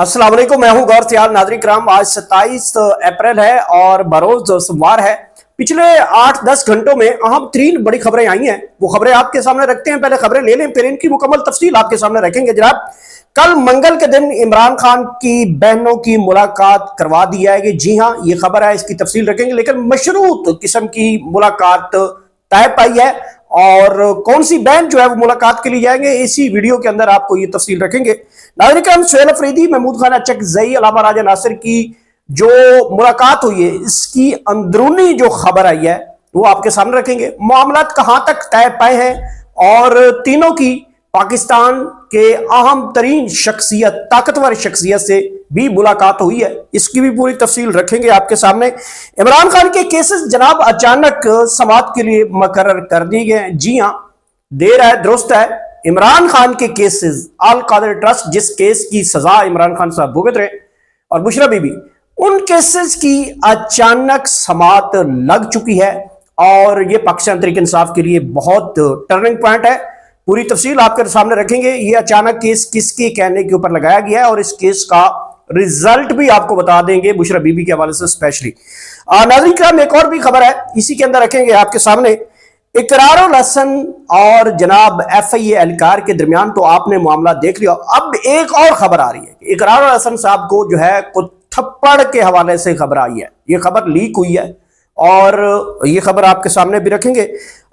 अस्सलाम वालेकुम, मैं हूं गौर सियाल। नाज़रीन किराम, आज 27 अप्रैल है और बरोज सोमवार है। पिछले 8-10 घंटों में अहम तरीन बड़ी खबरें आई हैं, वो खबरें आपके सामने रखते हैं। पहले खबरें ले लें, फिर इनकी मुकम्मल तफसील आपके सामने रखेंगे। जनाब, कल मंगल के दिन इमरान खान की बहनों की मुलाकात करवा दी जाएगी। जी हाँ, ये खबर है, इसकी तफसील रखेंगे। लेकिन मशरूत किस्म की मुलाकात तय पाई है और कौन सी बहन जो है वो मुलाकात के लिए जाएंगे, इसी वीडियो के अंदर आपको ये तफसील रखेंगे। नाज़रीन, सुहेल अफरीदी, महमूद खान अचकज़ई, अलामा राजा नासिर की जो मुलाकात हुई है, इसकी अंदरूनी जो खबर आई है वो आपके सामने रखेंगे। मामलात कहां तक तय पाए हैं और तीनों की पाकिस्तान के अहम तरीन शख्सियत, ताकतवर शख्सियत से भी मुलाकात हुई है, इसकी भी पूरी तफसील रखेंगे आपके सामने। इमरान खान के केसेस जनाब अचानक समाअत के लिए मुकर्रर कर दिए गए। जी हाँ, देर है दुरुस्त है। इमरान खान के केसेस, अल कादर ट्रस्ट जिस केस की सजा इमरान खान साहब भुगत रहे, और बुशरा बीबी, उन केसेस की अचानक समाअत लग चुकी है और यह पाकिस्तान तहरीक इंसाफ के लिए बहुत टर्निंग पॉइंट है। पूरी तफसील आपके सामने रखेंगे। ये अचानक केस किसके कहने के ऊपर लगाया गया है और इस केस का रिजल्ट भी आपको बता देंगे बुशरा बीबी के हवाले से स्पेशली। नाज़रीन किराम, एक और भी खबर है, इसी के अंदर रखेंगे आपके सामने। इकरारुल हसन और जनाब FIA एहलकार के दरमियान तो आपने मामला देख लिया। अब एक और खबर आ रही है कि इकरारुल हसन साहब को जो है कुछ थप्पड़ के हवाले से खबर आई है। ये खबर लीक हुई है और ये खबर आपके सामने भी रखेंगे।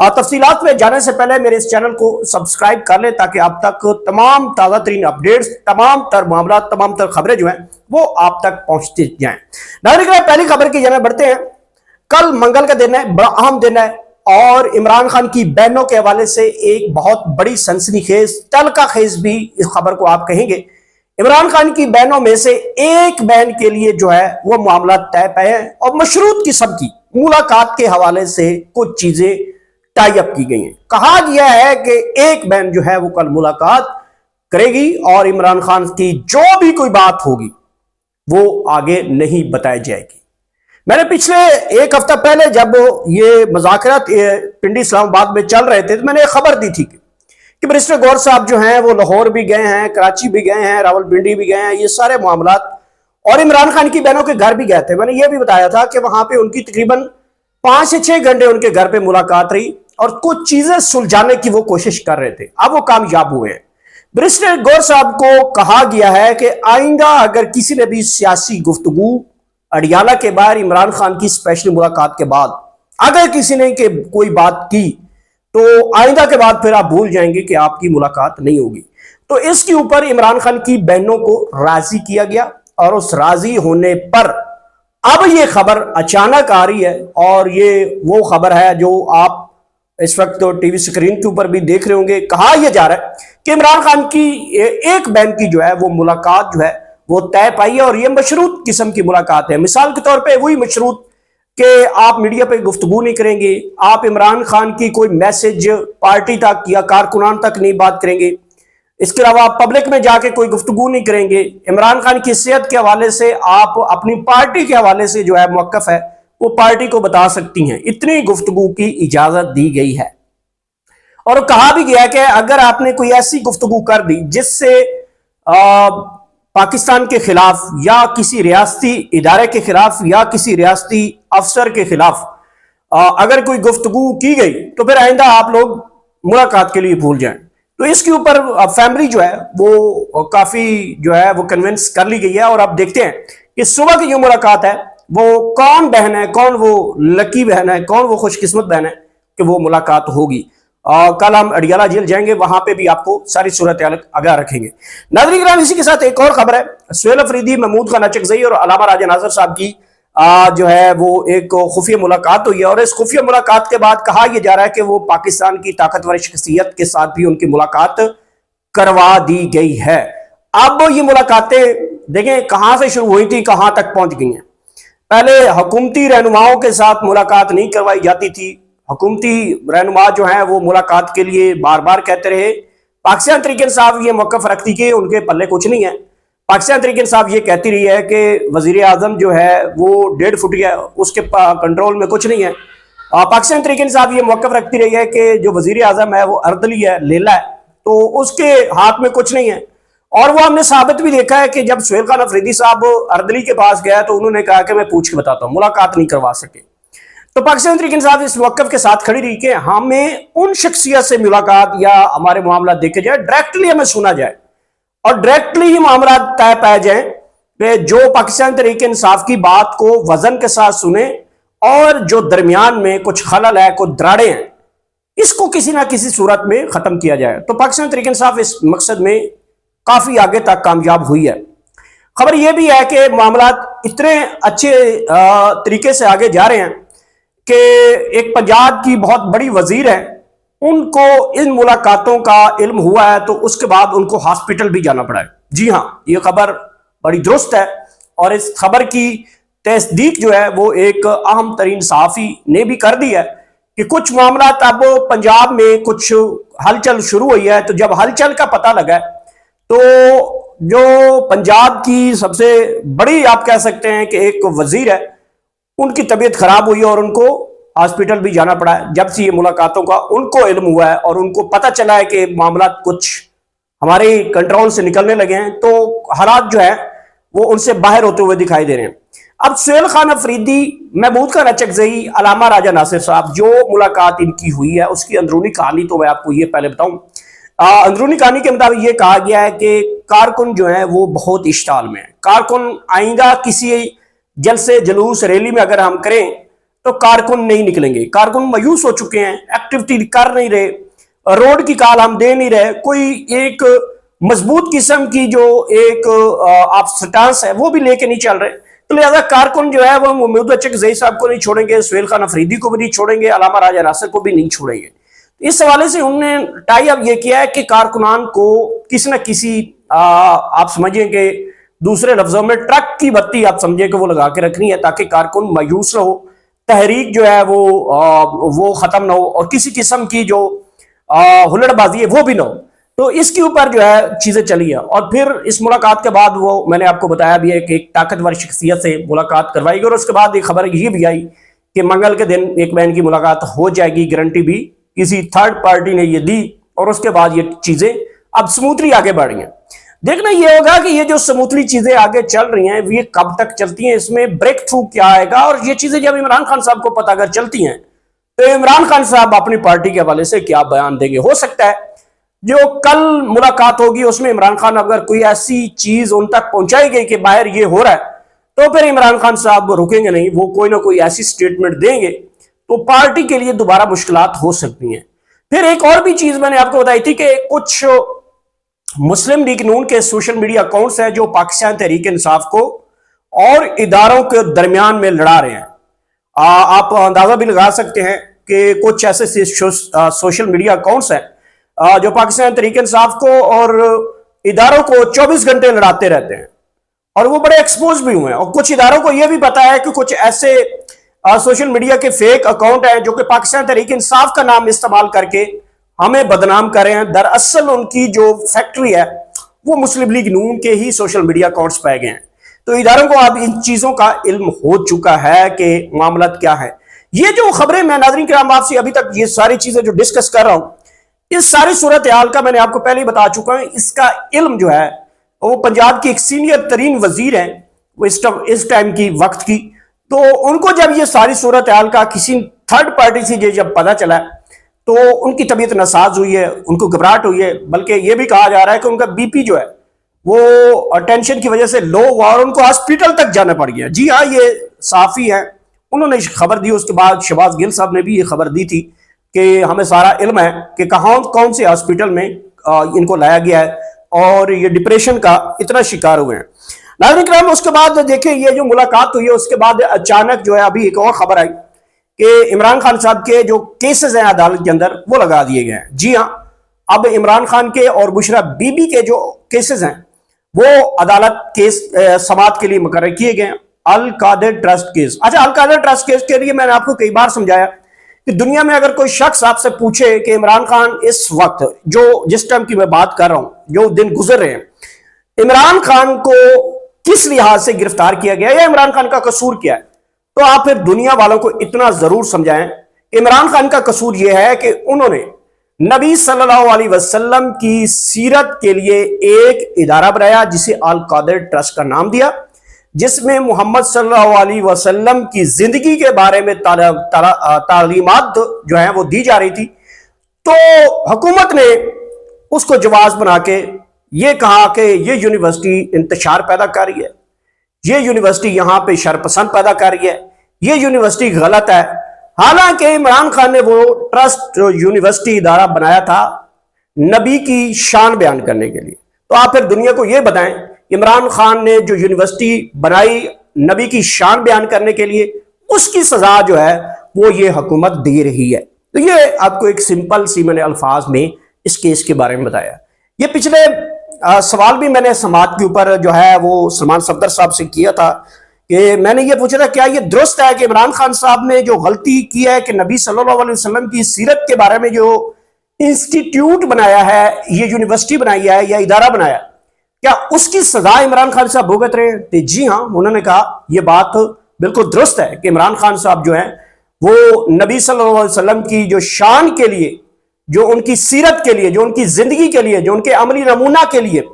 तफसीलात में जाने से पहले मेरे इस चैनल को सब्सक्राइब कर लें ताकि आप तक तमाम ताज़ा तरीन अपडेट्स, तमाम तर मामला, तमाम तर खबरें जो हैं वो आप तक पहुंचती जाएं। नाज़रीन, पहली खबर की जाने बढ़ते हैं। कल मंगल का दिन है, बड़ा अहम दिन है और इमरान खान की बहनों के हवाले से एक बहुत बड़ी सनसनीखेज, तलकाखेज भी इस खबर को आप कहेंगे। इमरान खान की बहनों में से एक बहन के लिए जो है वो मामला तय पाए हैं और मशरूत किस्म की मुलाकात के हवाले से कुछ चीजें टाई अप की गई हैं। कहा गया है कि एक बहन जो है वो कल मुलाकात करेगी और इमरान खान की जो भी कोई बात होगी वो आगे नहीं बताई जाएगी। मैंने पिछले एक हफ्ता पहले जब ये मुज़ाकरात पिंडी इस्लामाबाद में चल रहे थे तो मैंने एक खबर दी थी कि बैरिस्टर गौर साहब जो हैं वो लाहौर भी गए हैं, कराची भी गए हैं, रावलपिंडी भी गए हैं, ये सारे मामलात, और इमरान खान की बहनों के घर भी गए थे। मैंने ये भी बताया था कि वहां पे उनकी तकरीबन 5 से 6 घंटे उनके घर पे मुलाकात रही और कुछ चीजें सुलझाने की वो कोशिश कर रहे थे। अब वो कामयाब हुए हैं। बैरिस्टर गौर साहब को कहा गया है कि आइंदा अगर किसी ने भी सियासी गुफ्तगू अडियाला के बाहर इमरान खान की स्पेशल मुलाकात के बाद अगर किसी ने कोई बात की तो आइंदा के बाद फिर आप भूल जाएंगे कि आपकी मुलाकात नहीं होगी। तो इसके ऊपर इमरान खान की बहनों को राजी किया गया और उस राजी होने पर अब ये खबर अचानक आ रही है और ये वो खबर है जो आप इस वक्त तो टीवी स्क्रीन के ऊपर भी देख रहे होंगे। कहा यह जा रहा है कि इमरान खान की एक बहन की जो है वो मुलाकात जो है वो तय पाई है और ये मशरूत किस्म की मुलाकात है। मिसाल के तौर पे वही मशरूत कि आप मीडिया पे गुफ्तगू नहीं करेंगे, आप इमरान खान की कोई मैसेज पार्टी तक या कारकुनान तक नहीं बात करेंगे, इसके अलावा आप पब्लिक में जाके कोई गुफ्तगू नहीं करेंगे। इमरान खान की सेहत के हवाले से आप अपनी पार्टी के हवाले से जो है मौक़िफ़ है वो पार्टी को बता सकती हैं। इतनी गुफ्तगू की इजाजत दी गई है और कहा भी गया कि अगर आपने कोई ऐसी गुफ्तगू कर दी जिससे पाकिस्तान के खिलाफ या किसी रियासती इदारे के खिलाफ या किसी रियासती अफसर के खिलाफ अगर कोई गुफ्तगू की गई तो फिर आइंदा आप लोग मुलाकात के लिए भूल जाएं। तो इसके ऊपर फैमिली जो है वो काफी जो है वो कन्विंस कर ली गई है और अब देखते हैं कि सुबह की जो मुलाकात है वो कौन बहन है, कौन वो लकी बहन है, कौन वो खुशकिस्मत बहन है कि वो मुलाकात होगी। कल हम अडियाला जेल जाएंगे, वहां पे भी आपको सारी सूरत आगाह रखेंगे। नाज़रीन किराम, इसी के साथ एक और खबर है। सुहेल अफरीदी, महमूद खान अचकज़ई और अलामा राजा नासिर साहब की जो है वो एक खुफिया मुलाकात हुई है और इस खुफिया मुलाकात के बाद कहा यह जा रहा है कि वो पाकिस्तान की ताकतवर शख्सियत के साथ भी उनकी मुलाकात करवा दी गई है। अब ये मुलाकातें देखें कहां से शुरू हुई थी, कहां तक पहुंच गई हैं। पहले हुकूमती रहनुमाओं के साथ मुलाकात नहीं करवाई जाती थी। हुकूमती रहनुमा जो हैं वो मुलाकात के लिए बार बार कहते रहे। पाकिस्तान तहरीक इंसाफ ये मौक़िफ़ रखती कि उनके पल्ले कुछ नहीं है। पाकिस्तान तहरीक इंसाफ ये कहती रही है कि वज़ीर आज़म जो है वो 1.5 फुटिया, उसके कंट्रोल में कुछ नहीं है। पाकिस्तान तहरीक इंसाफ ये मौक़िफ़ रखती रही है कि जो वज़ीर आज़म है वो अर्दली है, लेला है, तो उसके हाथ में कुछ नहीं है। और वो हमने साबित भी देखा है कि जब सुहेल खान अफरीदी साहब अर्दली के पास गया तो उन्होंने कहा कि मैं पूछ के बताता हूं, मुलाकात नहीं करवा सके। तो पाकिस्तान तहरीक इंसाफ इस मौक़िफ़ के साथ खड़ी रही कि हमें उन शख्सियत से मुलाकात या हमारे मामला देखे जाए, डायरेक्टली हमें सुना जाए और डायरेक्टली ही मामला तय पाए जाए कि जो पाकिस्तान तहरीक इंसाफ की बात को वजन के साथ सुने और जो दरमियान में कुछ खलल है, कुछ दराड़े हैं, इसको किसी ना किसी सूरत में खत्म किया जाए। तो पाकिस्तान तहरीक इंसाफ इस मकसद में काफी आगे तक कामयाब हुई है। खबर यह भी है कि मामला इतने अच्छे तरीके से आगे जा रहे हैं कि एक पंजाब की बहुत बड़ी वजीर है, उनको इन मुलाकातों का इल्म हुआ है तो उसके बाद उनको हॉस्पिटल भी जाना पड़ा है। जी हाँ, ये खबर बड़ी दुरुस्त है और इस खबर की तस्दीक जो है वो एक अहम तरीन सहाफ़ी ने भी कर दी है कि कुछ मामला अब पंजाब में कुछ हलचल शुरू हुई है। तो जब हलचल का पता लगा तो जो पंजाब की सबसे बड़ी आप कह सकते हैं कि एक वजीर है, उनकी तबीयत खराब हुई और उनको हॉस्पिटल भी जाना पड़ा है। जब से ये मुलाकातों का उनको इल्म हुआ है और उनको पता चला है कि मामला कुछ हमारे कंट्रोल से निकलने लगे हैं, तो हालात जो है वो उनसे बाहर होते हुए दिखाई दे रहे हैं। अब सुहेल खान अफरीदी, महमूद खान अचकजई, अलामा राजा नासिर साहब, जो मुलाकात इनकी हुई है उसकी अंदरूनी कहानी तो मैं आपको ये पहले बताऊं। अंदरूनी कहानी के मुताबिक ये कहा गया है कि कारकुन जो है वो बहुत इश्ताल में है। कारकुन आइंदा किसी जलसे जुलूस रैली में अगर हम करें तो कारकुन नहीं निकलेंगे। कारकुन मायूस हो चुके हैं, एक्टिविटी कर नहीं रहे, रोड की कॉल हम दे नहीं रहे, कोई एक मजबूत किस्म की जो एक आप स्टांस है वो भी लेके नहीं चल रहे। तो लिहाजा कारकुन जो है वो महमूद अचकजई साहब को नहीं छोड़ेंगे, सुहेल खान अफरीदी को भी नहीं छोड़ेंगे, अलामा राजा नासिर को भी नहीं छोड़ेंगे। इस हवाले से उन्होंने टाई अप ये किया है कि कारकुनान को किसी न किसी आप समझिए कि दूसरे लफ्जों में ट्रक की बत्ती आप समझे कि वो लगा के रखनी है ताकि कारकुन मायूस न हो, तहरीक जो है वो खत्म ना हो और किसी किस्म की जो हुल्लड़बाजी है वो भी ना हो। तो इसके ऊपर जो है चीजें चली है और फिर इस मुलाकात के बाद वो मैंने आपको बताया भी है कि एक ताकतवर शख्सियत से मुलाकात करवाई गई और उसके बाद एक खबर ये भी आई कि मंगल के दिन एक बहन की मुलाकात हो जाएगी, गारंटी भी किसी थर्ड पार्टी ने ये दी और उसके बाद ये चीजें अब स्मूथली आगे बढ़ रही हैं। देखना ये होगा कि ये जो स्मूथली चीजें आगे चल रही हैं ये कब तक चलती हैं, इसमें ब्रेक थ्रू क्या आएगा। और ये चीजें जब इमरान खान साहब को पता अगर चलती हैं तो इमरान खान साहब अपनी पार्टी के हवाले से क्या बयान देंगे। हो सकता है जो कल मुलाकात होगी उसमें इमरान खान अगर कोई ऐसी चीज उन तक पहुंचाई गई कि बाहर ये हो रहा है तो फिर इमरान खान साहब रुकेंगे नहीं, वो कोई ना कोई ऐसी स्टेटमेंट देंगे तो पार्टी के लिए दोबारा मुश्किलात हो सकती हैं। फिर एक और भी चीज मैंने आपको बताई थी कि कुछ मुस्लिम लीग नून के सोशल मीडिया अकाउंट्स हैं जो पाकिस्तान तहरीक इंसाफ को और इदारों के दरमियान में लड़ा रहे हैं। आप अंदाजा भी लगा सकते हैं कि कुछ ऐसे सोशल मीडिया अकाउंट्स हैं जो पाकिस्तान तहरीक इंसाफ को और इदारों को 24 घंटे लड़ाते रहते हैं और वो बड़े एक्सपोज भी हुए हैं। और कुछ इदारों को यह भी पता है कि कुछ ऐसे सोशल मीडिया के फेक अकाउंट हैं जो कि पाकिस्तान तहरीक इंसाफ का नाम इस्तेमाल करके हमें बदनाम कर रहे हैं। दरअसल उनकी जो फैक्ट्री है वो मुस्लिम लीग नून के ही सोशल मीडिया अकाउंट्स पाए गए हैं। तो इदारों को अब इन चीजों का इल्म हो चुका है कि मामला क्या है। ये जो खबरें मैं नाज़रीन किराम आपसे अभी तक ये सारी चीजें जो डिस्कस कर रहा हूं, इस सारी सूरत हाल का मैंने आपको पहले ही बता चुका हूं। इसका इल्म जो है वो पंजाब की एक सीनियर तरीन वजीर है वो इस टाइम की वक्त की, तो उनको जब ये सारी सूरत हाल का किसी थर्ड पार्टी से जब पता चला तो उनकी तबीयत नासाज हुई है, उनको घबराहट हुई है, बल्कि ये भी कहा जा रहा है कि उनका बीपी जो है वो टेंशन की वजह से लो हुआ और उनको हॉस्पिटल तक जाना पड़ गया। जी हाँ, ये साफी है, उन्होंने खबर दी। उसके बाद शहबाज गिल साहब ने भी ये खबर दी थी कि हमें सारा इल्म है कि कहाँ कौन से हॉस्पिटल में इनको लाया गया है और ये डिप्रेशन का इतना शिकार हुए हैं। नाज़रीन किराम, उसके बाद देखिए ये जो मुलाकात हुई है उसके बाद अचानक जो है अभी एक और खबर आई कि इमरान खान साहब के जो केसेस हैं अदालत के अंदर वो लगा दिए गए हैं। जी हाँ, अब इमरान खान के और बुशरा बीबी के जो केसेस हैं वो अदालत केस समाअत के लिए मुकर्रर किए गए हैं। अल कादिर ट्रस्ट केस। अच्छा, अल कादिर ट्रस्ट केस के लिए मैंने आपको कई बार समझाया कि दुनिया में अगर कोई शख्स आपसे पूछे कि इमरान खान इस वक्त जो जिस टाइम की मैं बात कर रहा हूं, जो दिन गुजर रहे हैं, इमरान खान को किस लिहाज से गिरफ्तार किया गया या इमरान खान का कसूर क्या है, तो आप फिर दुनिया वालों को इतना जरूर समझाएं। इमरान खान का कसूर यह है कि उन्होंने नबी सल्लल्लाहु अलैहि वसल्लम की सीरत के लिए एक इदारा बनाया जिसे अल कादिर ट्रस्ट का नाम दिया, जिसमें मोहम्मद सल्लल्लाहु अलैहि वसल्लम की जिंदगी के बारे में तालीमात जो है वो दी जा रही थी। तो हुकूमत ने उसको जवाब बना के ये कहा कि ये यूनिवर्सिटी इंतशार पैदा कर रही है, ये यूनिवर्सिटी यहां पे शरपसंद पैदा कर रही है, ये यूनिवर्सिटी गलत है। हालांकि इमरान खान ने वो ट्रस्ट यूनिवर्सिटी इदारा बनाया था नबी की शान बयान करने के लिए। तो आप फिर दुनिया को ये बताएं, इमरान खान ने जो यूनिवर्सिटी बनाई नबी की शान बयान करने के लिए, उसकी सजा जो है वो ये हुकूमत दे रही है। तो ये आपको एक सिंपल सी मैंने अल्फाज में इस केस के बारे में बताया। ये पिछले सवाल भी मैंने समाज के ऊपर जो है वो सलमान सफदर साहब से किया था कि मैंने ये पूछा था क्या ये दुरुस्त है कि इमरान खान साहब ने जो गलती की है कि नबी सल्लल्लाहु अलैहि वसल्लम की सीरत के बारे में जो इंस्टीट्यूट बनाया है, ये यूनिवर्सिटी बनाई है या इदारा बनाया, क्या उसकी सजा इमरान खान साहब भुगत रहे हैं? तो जी हाँ, उन्होंने कहा यह बात बिल्कुल दुरुस्त है कि इमरान खान साहब जो है वो नबी सल्लल्लाहु अलैहि वसल्लम की जो शान के लिए, जो उनकी सीरत के लिए, जो उनकी जिंदगी के लिए, जो उनके अमली नमूना के लिए,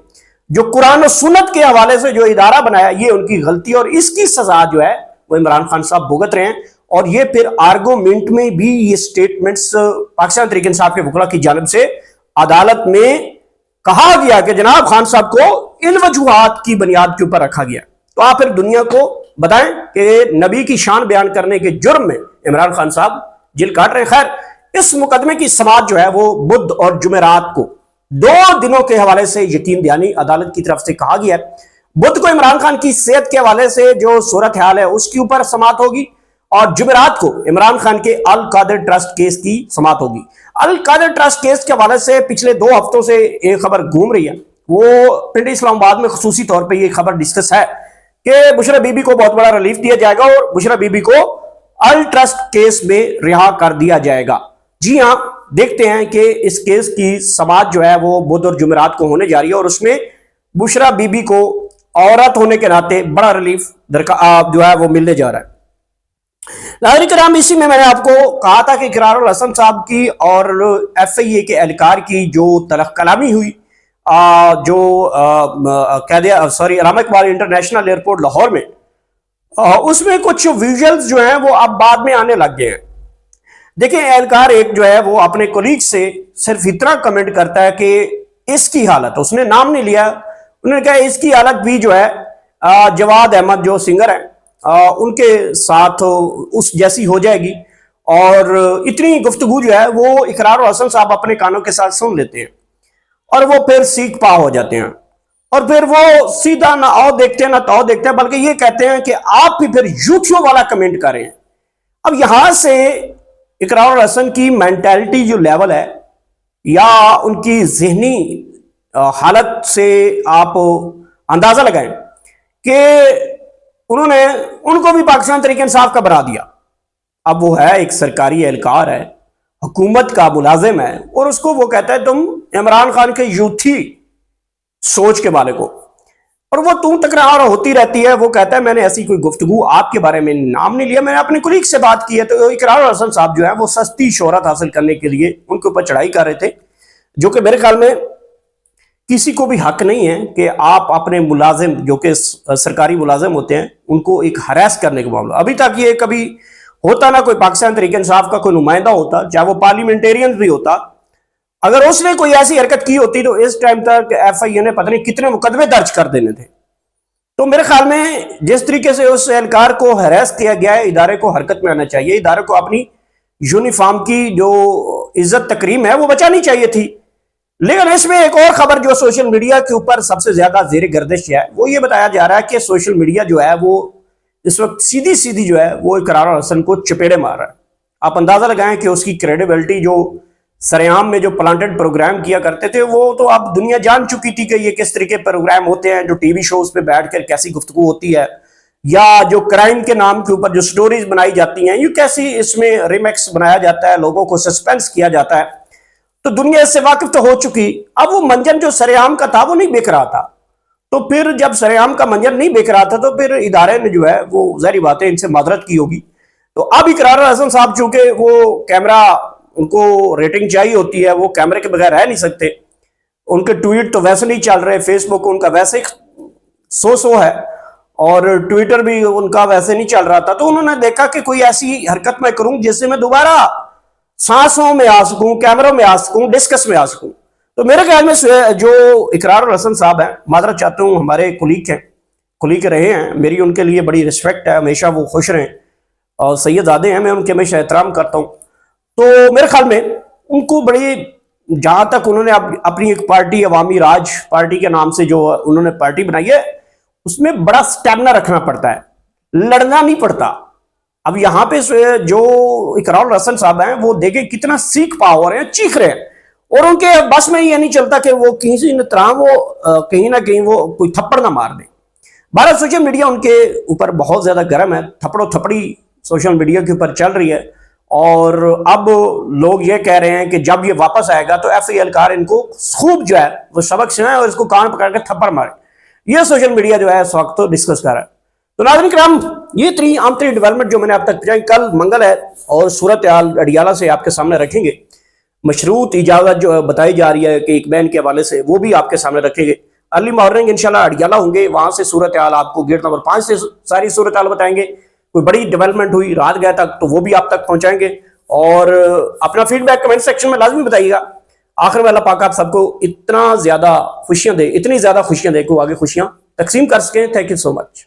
जो कुरान और सुन्नत के हवाले से जो इदारा बनाया, ये उनकी गलती और इसकी सजा जो है वो इमरान खान साहब भुगत रहे हैं। और ये फिर आर्गूमेंट में भी ये स्टेटमेंट्स पाकिस्तान तहरीक इंसाफ के वकला की जानिब से अदालत में कहा गया कि जनाब खान साहब को इन वजूहात की बुनियाद के ऊपर रखा गया। तो आप फिर दुनिया को बताएं कि नबी की शान बयान करने के जुर्म में इमरान खान साहब जेल काट रहे। खैर, इस मुकदमे की समाअत जो है वो बुध और जुमेरात को 2 दिनों के हवाले से यकीन दयानी अदालत की तरफ से कहा गया है। बुध को इमरान खान की सेहत के हवाले से जो सूरत हाल है उसके ऊपर समाअत होगी और जुमेरात को इमरान खान के अल कादिर ट्रस्ट केस की समाअत होगी। अल कादिर ट्रस्ट केस के हवाले से पिछले 2 हफ्तों से एक खबर घूम रही है, वो पिंड इस्लामाबाद में खुसूसी तौर पर यह खबर डिस्कस है कि बुशरा बीबी को बहुत बड़ा रिलीफ दिया जाएगा और बुशरा बीबी को अल ट्रस्ट केस में रिहा कर दिया जाएगा। जी हां, देखते हैं कि इस केस की समाअत जो है वो बुध और जुमेरात को होने जा रही है और उसमें बुशरा बीबी को औरत होने के नाते बड़ा रिलीफ जो है वो मिलने जा रहा है। नाज़रीन किराम, इसी में मैंने आपको कहा था कि इकरारुल हसन साहब की और FIA के एहलकार की जो तलख कलामी हुई, जो अल्लामा इकबाल इंटरनेशनल एयरपोर्ट लाहौर में, उसमें कुछ विजुअल्स जो हैं वो अब बाद में आने लग गए हैं। देखिए, एहलकार एक जो है वो अपने कोलीग से सिर्फ इतना कमेंट करता है कि इसकी हालत, उसने नाम नहीं लिया, उन्होंने कहा इसकी हालत भी जो है जवाद अहमद जो सिंगर है उनके साथ उस जैसी हो जाएगी। और इतनी गुफ्तगू जो है वो इकरारुल हसन साहब अपने कानों के साथ सुन लेते हैं और वो फिर सीख पा हो जाते हैं और फिर वो सीधा ना आओ देखते हैं ना ताओ देखते हैं, बल्कि ये कहते हैं कि आप भी फिर यूट्यूब वाला कमेंट कर रहे हैं। अब यहां से इकरारुल हसन की मेंटालिटी जो लेवल है या उनकी जहनी हालत से आप अंदाजा लगाएं कि उन्होंने उनको भी पाकिस्तान तहरीक इंसाफ का बना दिया। अब वो है एक सरकारी एहलकार है, हुकूमत का मुलाजिम है और उसको वो कहता है तुम इमरान खान के यूथी सोच के वाले को, और वो तू तकरार होती रहती है। वो कहता है मैंने ऐसी कोई गुफ्तगू आपके बारे में नाम नहीं लिया, मैंने अपने कुलीग से बात की है। तो इकरारुल हसन साहब जो है वो सस्ती शोहरत हासिल करने के लिए उनके ऊपर चढ़ाई कर रहे थे, जो कि मेरे ख्याल में किसी को भी हक नहीं है कि आप अपने मुलाजिम जो कि सरकारी मुलाजिम होते हैं उनको एक हरास करने का मामला। अभी तक ये कभी होता ना कोई पाकिस्तान तहरीक इंसाफ का कोई नुमाइंदा होता, चाहे वो पार्लियामेंटेरियन भी होता, अगर उसने कोई ऐसी हरकत की होती तो इस टाइम तक FIA ने पता नहीं कितने मुकदमे दर्ज कर देने थे। तो मेरे ख्याल में जिस तरीके से उस एहलकार को हरास किया गया है, इदारे को हरकत में आना चाहिए, इदारे को अपनी यूनिफॉर्म की जो इज्जत तकरीम है वो बचानी चाहिए थी। लेकिन इसमें एक और खबर जो सोशल मीडिया के ऊपर सबसे ज्यादा जेर गर्दिश है वो ये बताया जा रहा है कि सोशल मीडिया जो है वो इस वक्त सीधी सीधी जो है वो इकरारुल हसन को चपेड़े मार रहा है। आप अंदाजा लगाएं कि उसकी क्रेडिबिलिटी जो सरेआम में जो प्लांटेड प्रोग्राम किया करते थे वो तो अब दुनिया जान चुकी थी कि ये किस तरीके प्रोग्राम होते हैं, जो टीवी शोज पे बैठकर कैसी गुफ्तगू होती है, या जो क्राइम के नाम के ऊपर जो स्टोरीज बनाई जाती हैं, ये कैसी इसमें रिमिक्स बनाया जाता है, लोगों को सस्पेंस किया जाता है। तो दुनिया इससे वाकिफ तो हो चुकी। अब वो मंजन जो सरेआम का था वो नहीं बिक रहा था, तो फिर जब सरेआम का मंजन नहीं बिक रहा था तो फिर इदारे ने जो है वो ज़ाहिर बात है इनसे मादरत की होगी। तो अब इकरारुल हसन साहब चूंकि वो कैमरा उनको रेटिंग चाहिए होती है, वो कैमरे के बगैर रह नहीं सकते। उनके ट्वीट तो वैसे नहीं चल रहे, फेसबुक उनका वैसे ही सो है और ट्विटर भी उनका वैसे नहीं चल रहा था। तो उन्होंने देखा कि कोई ऐसी हरकत मैं करूं जिससे मैं दोबारा सांसों में आ सकूं, कैमरों में आ सकूं, डिस्कस में आ सकूं। तो मेरे ख्याल में जो इकरार हसन साहब हैं, माजरत चाहता हूं, हमारे कुलीग रहे हैं, मेरी उनके लिए बड़ी रिस्पेक्ट है, हमेशा वो खुश रहें और सैयदजादे हैं, मैं उनके हमेशा एहतराम करता हूं। तो मेरे ख्याल में उनको बड़ी, जहां तक उन्होंने अपनी एक पार्टी अवामी राज पार्टी के नाम से जो उन्होंने पार्टी बनाई है, उसमें बड़ा स्टेमिना रखना पड़ता है, लड़ना नहीं पड़ता। अब यहां पे जो इकरार हसन साहब हैं वो देखें कितना सीख पावर है, चीख रहे हैं और उनके बस में ये नहीं चलता कि वो किसी न तरह वो कहीं ना कहीं वो कोई थप्पड़ ना मार दे। भारत सोशल मीडिया उनके ऊपर बहुत ज्यादा गर्म है, थप्पड़ो थप्पड़ी सोशल मीडिया के ऊपर चल रही है और अब लोग ये कह रहे हैं कि जब ये वापस आएगा तो FIL कार इनको खूब जो है वो सबक सुनाए और इसको कान पकड़ के थप्पड़ मारे। ये सोशल मीडिया जो है इस वक्त तो डिस्कस कर रहा है। तो नाज़रीन किराम, ये आम तरीन डेवलपमेंट जो मैंने आप तक पहुंचाई, कल मंगल है और सूरत हाल अडियाला से आपके सामने रखेंगे। मशरूत इजाजत जो बताई जा रही है कि एक बैन के हवाले से, वो भी आपके सामने रखेंगे। अर्ली मॉर्निंग इंशाल्लाह अडियाला होंगे, वहां से सूरत हाल आपको गेट नंबर 5 से सारी सूरत हाल बताएंगे। कोई बड़ी डेवलपमेंट हुई रात गए तक तो वो भी आप तक पहुंचाएंगे और अपना फीडबैक कमेंट सेक्शन में लाजमी बताइएगा। आखिर में अल्लाह पाक आप सबको इतना ज्यादा खुशियां दे, इतनी ज्यादा खुशियां दे कि वो आगे खुशियां तकसीम कर सकें। Thank you so much.